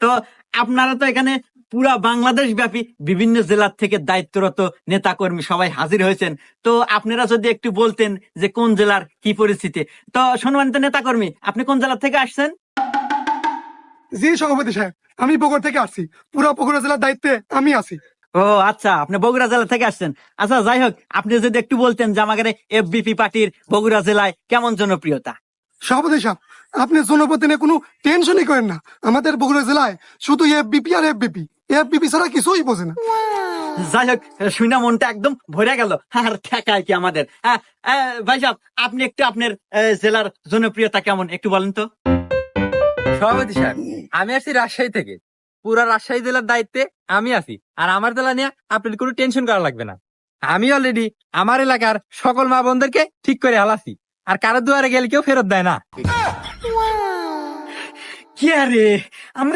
তো আপনারা তো এখানে পুরা বাংলাদেশ ব্যাপী বিভিন্ন জেলার থেকে দায়িত্বরত নেতাকর্মী সবাই হাজির হয়েছেন। তো আপনারা যদি একটু বলতেন যে কোন জেলার কি পরিস্থিতি। তো সম্মানিত নেতাকর্মী, আপনি কোন জেলা থেকে আসছেন? জি সভাপতি সাহেব, আমি বগুড়া থেকে আসছি। পুরো বগুড়া জেলার দায়িত্বে আমি আছি। ও আচ্ছা, আপনি বগুড়া জেলা থেকে আসছেন। আচ্ছা, যাই হোক, আপনি যদি একটু বলতেন যে আমাদের এফবিপি পার্টির বগুড়া জেলায় কেমন জনপ্রিয়তা। সভাপতি সাহেব, আপনি জনপতি নিয়ে কোনো টেনশনই করেন না। আমাদের বগুড়া জেলায় শুধু এফবিপি আর এফবিপি, এফবিপি ছাড়া কিছুই বোঝে না। যাই হোক, শুনে মনটা একদম ভরে গেল। আর ঠেকায় কি আমাদের। ভাই সাহেব, আপনি একটু আপনার জেলার জনপ্রিয়তা কেমন একটু বলেন তো। সভাপতি সাহেব, আমি আসছি রাজশাহী থেকে। পুরা রাজশাহী জেলার দায়িত্বে আমি আছি, আর আমার জেলা নিয়ে আপনার কোনো টেনশন করা লাগবে না। আমি অলরেডি আমার এলাকার সকল মা বোনদেরকে ঠিক করে হালাছি, আর কারো দুয়ারে গেলে কেউ ফেরত দেয় না। কি আরে, আমরা